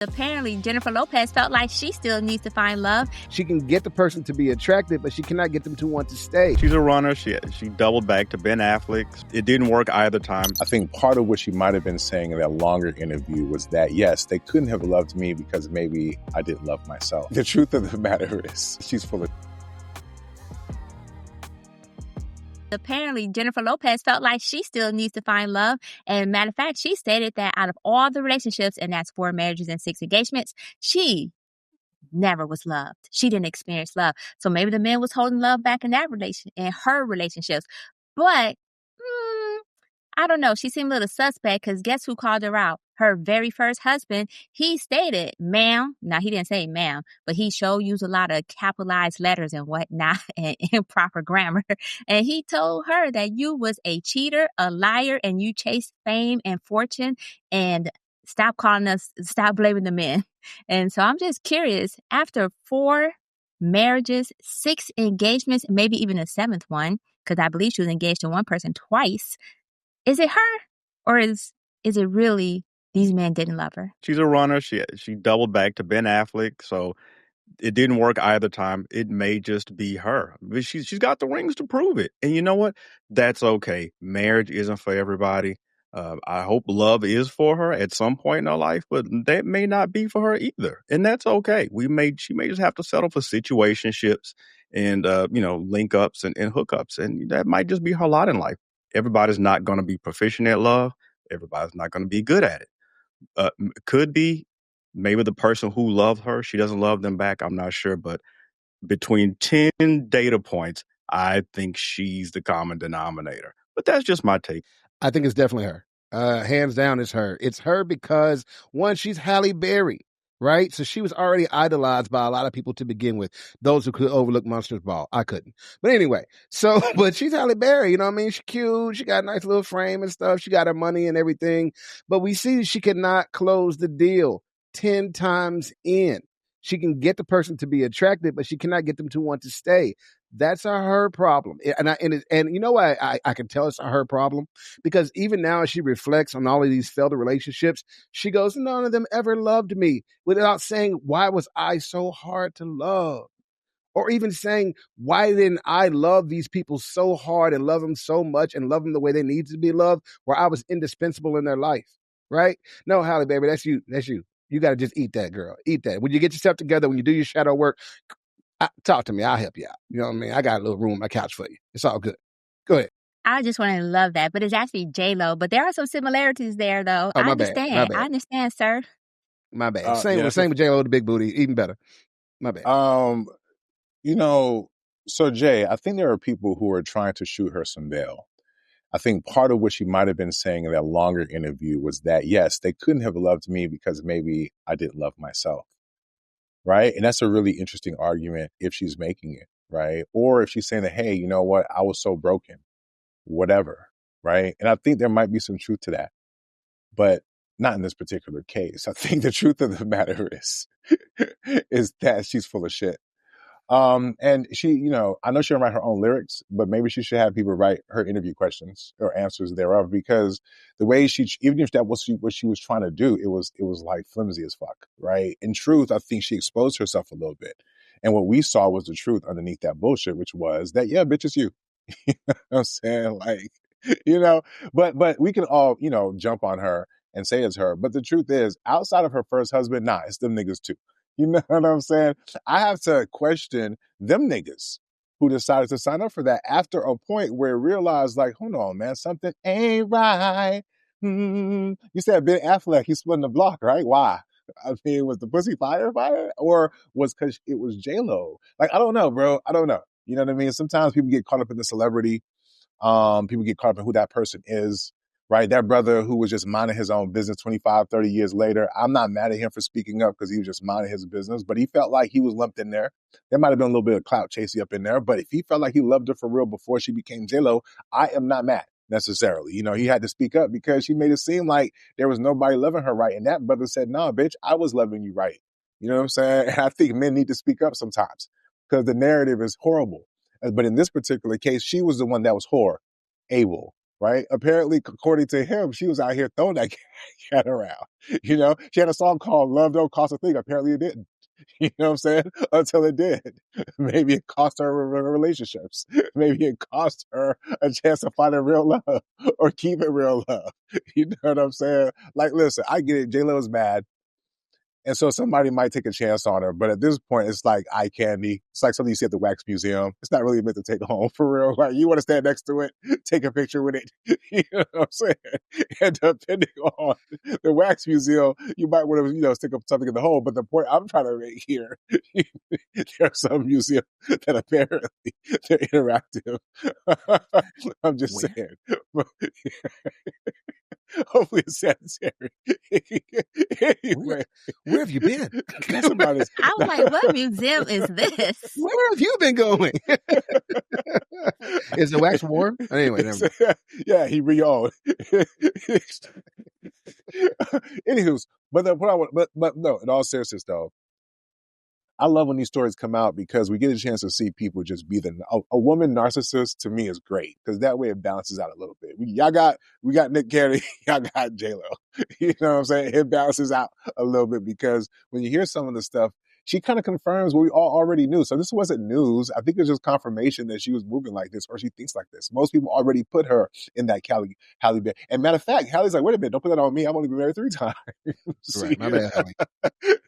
Apparently, Jennifer Lopez felt like she still needs to find love. She can get the person to be attractive, but she cannot get them to want to stay. She's a runner. She doubled back to Ben Affleck. It didn't work either time. I think part of what she might have been saying in that longer interview was that, yes, they couldn't have loved me because maybe I didn't love myself. The truth of the matter is she's full of... Apparently, Jennifer Lopez felt like she still needs to find love. And matter of fact, she stated that out of all the relationships, and that's 4 marriages and 6 engagements, she never was loved. She didn't experience love. So maybe the man was holding love back in her relationships. But I don't know. She seemed a little suspect because guess who called her out? Her very first husband. He stated, ma'am. Now, he didn't say ma'am, but he used a lot of capitalized letters and whatnot and improper grammar. And he told her that you was a cheater, a liar, and you chased fame and fortune, and stop blaming the men. And so I'm just curious, after 4 marriages, 6 engagements, maybe even a 7th one, because I believe she was engaged to one person twice, is it her, or is it really these men didn't love her? She's a runner. She doubled back to Ben Affleck, so it didn't work either time. It may just be her. But she's got the rings to prove it. And you know what? That's okay. Marriage isn't for everybody. I hope love is for her at some point in her life, but that may not be for her either. And that's okay. She may just have to settle for situationships and, link ups and hookups. And that might just be her lot in life. Everybody's not going to be proficient at love. Everybody's not going to be good at it. Could be maybe the person who loved her, she doesn't love them back. I'm not sure. But between 10 data points, I think she's the common denominator. But that's just my take. I think it's definitely her. Hands down, it's her. It's her because, one, she's Halle Berry, right? So she was already idolized by a lot of people to begin with. Those who could overlook Monsters Ball. I couldn't. But anyway, but she's Halle Berry, you know what I mean? She's cute. She got a nice little frame and stuff. She got her money and everything. But we see she cannot close the deal 10 times in. She can get the person to be attractive, but she cannot get them to want to stay. That's her problem. And you know why I can tell it's her problem? Because even now as she reflects on all of these failed relationships, she goes, none of them ever loved me, without saying, why was I so hard to love? Or even saying, why didn't I love these people so hard and love them so much and love them the way they need to be loved, where I was indispensable in their life, right? No, Halle, baby, that's you. That's you. You got to just eat that, girl. Eat that. When you get yourself together, when you do your shadow work, talk to me. I'll help you out. You know what I mean? I got a little room on my couch for you. It's all good. Go ahead. I just want to love that, but it's actually J.Lo. But there are some similarities there, though. Oh, I understand. My bad. I understand, sir. My bad. Same with J.Lo, the big booty, even better. My bad. So Jay, I think there are people who are trying to shoot her some bail. I think part of what she might have been saying in that longer interview was that, yes, they couldn't have loved me because maybe I didn't love myself, right? And that's a really interesting argument if she's making it, right? Or if she's saying that, hey, you know what? I was so broken, whatever, right? And I think there might be some truth to that, but not in this particular case. I think the truth of the matter is that she's full of shit. And she, I know she don't write her own lyrics, but maybe she should have people write her interview questions or answers thereof, because the way even if that was what she was trying to do, it was like flimsy as fuck, right? In truth, I think she exposed herself a little bit. And what we saw was the truth underneath that bullshit, which was that, yeah, bitch, it's you. You know what I'm saying? Like, but we can all, jump on her and say it's her. But the truth is, outside of her first husband, nah, it's them niggas too. You know what I'm saying? I have to question them niggas who decided to sign up for that after a point where it realized, like, hold on, man, something ain't right. You said Ben Affleck, he's splitting the block, right? Why? I mean, was the pussy fire? Or was because it was J.Lo? Like, I don't know, bro. I don't know. You know what I mean? Sometimes people get caught up in the celebrity. People get caught up in who that person is. Right? That brother who was just minding his own business 25, 30 years later, I'm not mad at him for speaking up because he was just minding his business, but he felt like he was lumped in there. There might have been a little bit of clout chasing up in there, but if he felt like he loved her for real before she became J.Lo, I am not mad necessarily. He had to speak up because she made it seem like there was nobody loving her right. And that brother said, nah, bitch, I was loving you right. You know what I'm saying? And I think men need to speak up sometimes because the narrative is horrible. But in this particular case, she was the one that was horrible. right? Apparently, according to him, she was out here throwing that cat around. You know, she had a song called Love Don't Cost a Thing. Apparently it didn't. You know what I'm saying? Until it did. Maybe it cost her relationships. Maybe it cost her a chance to find a real love or keep it real love. You know what I'm saying? Like, listen, I get it. J.Lo is mad. And so somebody might take a chance on her. But at this point, it's like eye candy. It's like something you see at the wax museum. It's not really meant to take home for real. Like, you want to stand next to it, take a picture with it. You know what I'm saying? And depending on the wax museum, you might want to, stick up something in the hole. But the point I'm trying to make here, there are some museums that apparently they're interactive. I'm just Where? saying. Hopefully it's sanitary. Anyway, Where have you been? that's about it. I was like, what museum is this? Where have you been going? Is the wax warm? Anyway, never mind. Yeah, he re-owned. Anywho's, but no, in all seriousness though, I love when these stories come out because we get a chance to see people just be a woman narcissist. To me is great because that way it balances out a little bit. We got Nick Cannon, y'all got J.Lo. You know what I'm saying? It balances out a little bit because when you hear some of the stuff, she kind of confirms what we all already knew. So this wasn't news. I think it's just confirmation that she was moving like this or she thinks like this. Most people already put her in that Halle Berry. And matter of fact, Halle's like, wait a minute, don't put that on me. I've only been married 3 times. Right, my bad, Halle.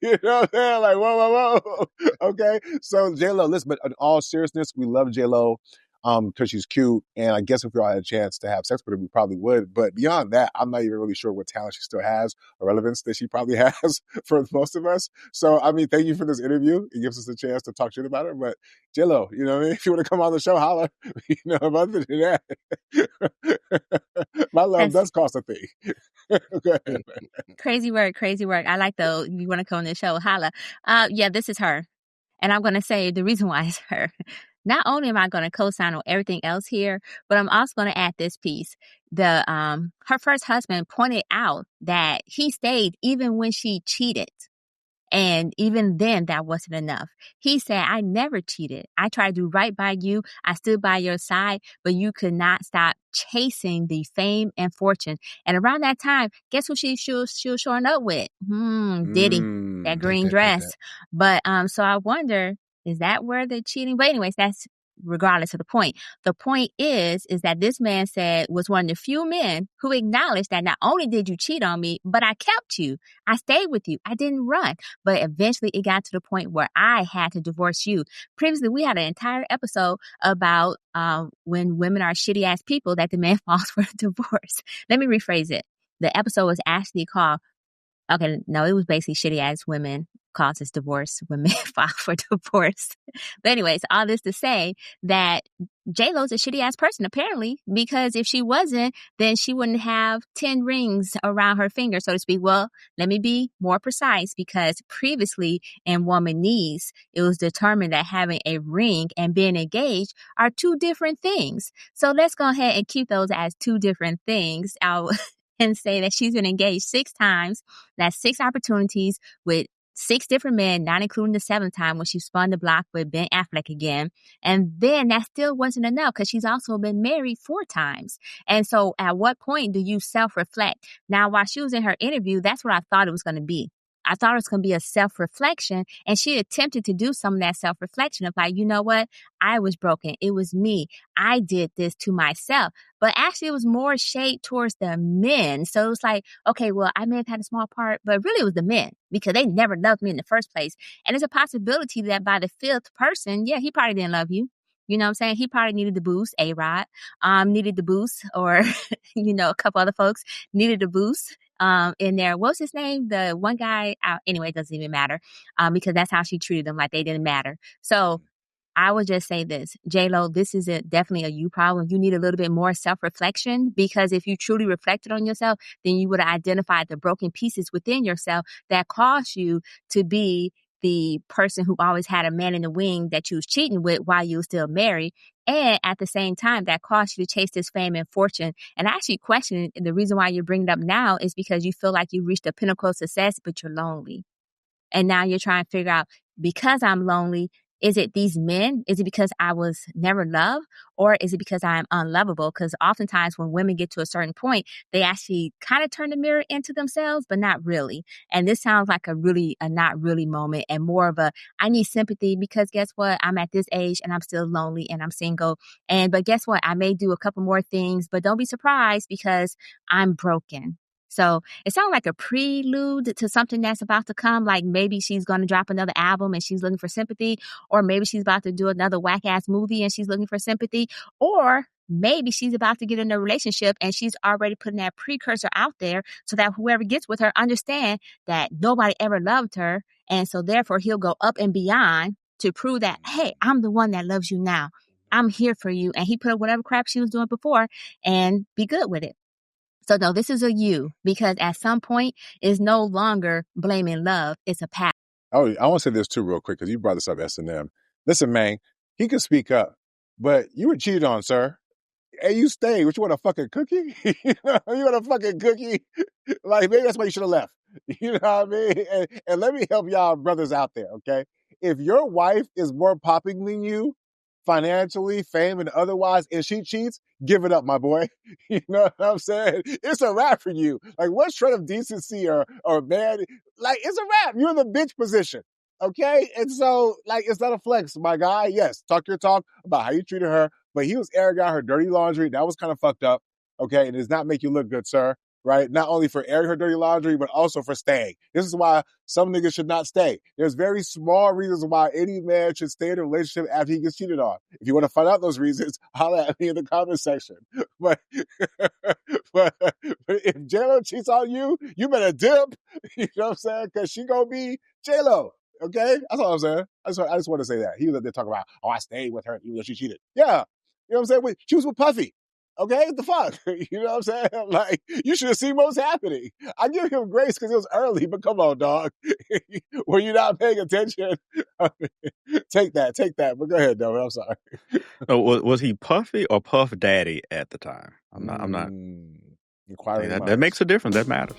You know what I'm saying? Like, whoa. Okay. So J.Lo, listen, but in all seriousness, we love J.Lo because she's cute. And I guess if we all had a chance to have sex with her, we probably would. But beyond that, I'm not even really sure what talent she still has or relevance that she probably has for most of us. So, I mean, thank you for this interview. It gives us a chance to talk shit about her. But J.Lo, you know what I mean? If you want to come on the show, holla. Other than that, my love does cost a thing. Okay. Crazy work. I like though. If you want to come on the show, holla. Yeah, this is her. And I'm going to say the reason why it's her. Not only am I going to co-sign on everything else here, but I'm also going to add this piece. Her first husband pointed out that he stayed even when she cheated. And even then, that wasn't enough. He said, I never cheated. I tried to do right by you. I stood by your side, but you could not stop chasing the fame and fortune. And around that time, guess who she was showing up with? Diddy, that green dress. But so I wonder, is that where the cheating? But anyways, that's regardless of the point. The point is that this man was one of the few men who acknowledged that not only did you cheat on me, but I kept you. I stayed with you. I didn't run. But eventually it got to the point where I had to divorce you. Previously, we had an entire episode about when women are shitty ass people that the man falls for a divorce. Let me rephrase it. The episode was actually called, it was basically shitty ass women causes divorce when men file for divorce. But anyways, all this to say that J.Lo's a shitty ass person apparently, because if she wasn't, then she wouldn't have 10 rings around her finger, so to speak. Well, let me be more precise, because previously in Womanese, it was determined that having a ring and being engaged are 2 different things. So let's go ahead and keep those as 2 different things out and say that she's been engaged 6 times. That's 6 opportunities with 6 different men, not including the 7th time when she spun the block with Ben Affleck again. And then that still wasn't enough because she's also been married 4 times. And so at what point do you self-reflect? Now, while she was in her interview, that's what I thought it was going to be. I thought it was going to be a self-reflection, and she attempted to do some of that self-reflection of like, you know what? I was broken. It was me. I did this to myself. But actually, it was more shade towards the men. So it was like, okay, well, I may have had a small part, but really it was the men because they never loved me in the first place. And there's a possibility that by the 5th person, yeah, he probably didn't love you. You know what I'm saying? He probably needed the boost. A-Rod needed the boost, or, a couple other folks needed the boost. In there, what's his name? The one guy, anyway, it doesn't even matter, because that's how she treated them, like they didn't matter. So I would just say this, J.Lo, this is definitely a you problem. You need a little bit more self-reflection, because if you truly reflected on yourself, then you would have identified the broken pieces within yourself that caused you to be the person who always had a man in the wing that you was cheating with while you were still married. And at the same time, that caused you to chase this fame and fortune. And I actually question the reason why you're bringing it up now is because you feel like you've reached a pinnacle of success, but you're lonely. And now you're trying to figure out, because I'm lonely, Is it these men? Is it because I was never loved? Or is it because I am unlovable? Because oftentimes when women get to a certain point, they actually kind of turn the mirror into themselves, but not really. And this sounds like a not really moment and more of a, I need sympathy because guess what? I'm at this age and I'm still lonely and I'm single. But guess what? I may do a couple more things, but don't be surprised because I'm broken. So it sounds like a prelude to something that's about to come. Like maybe she's going to drop another album and she's looking for sympathy, or maybe she's about to do another whack ass movie and she's looking for sympathy, or maybe she's about to get in a relationship and she's already putting that precursor out there so that whoever gets with her understand that nobody ever loved her. And so therefore he'll go up and beyond to prove that, hey, I'm the one that loves you now. I'm here for you. And he put up whatever crap she was doing before and be good with it. So no, this is a you, because at some point it's no longer blaming love. It's a pattern. Oh, I want to say this too real quick because you brought this up, S&M. Listen, man, he could speak up, but you were cheated on, sir. And you stayed. What, you want a fucking cookie? You want a fucking cookie? Like, maybe that's why you should have left. You know what I mean? And let me help y'all brothers out there, okay? If your wife is more popping than you, financially, fame, and otherwise, and she cheats, give it up, my boy. You know what I'm saying? It's a wrap for you. Like, what shred of decency or man, like, it's a wrap. You're in the bitch position. Okay? And so, like, it's not a flex, my guy. Yes, talk your talk about how you treated her, but he was airing out her dirty laundry. That was kind of fucked up. Okay? It does not make you look good, sir. Right? Not only for airing her dirty laundry, but also for staying. This is why some niggas should not stay. There's very small reasons why any man should stay in a relationship after he gets cheated on. If you want to find out those reasons, holler at me in the comment section. But, but if J.Lo cheats on you, you better dip. You know what I'm saying? Because she gonna be J.Lo. Okay? That's all I'm saying. I just want to say that. He was up there talking about, oh, I stayed with her even though she cheated. Yeah. You know what I'm saying? She was with Puffy. Okay, what the fuck? You know what I'm saying? Like, you should have seen what was happening. I give him grace because it was early, but come on, dog. Were you not paying attention? Take that. But go ahead, though. I'm sorry. Was he Puffy or Puff Daddy at the time? I'm not. Inquiring That makes a difference. That matters.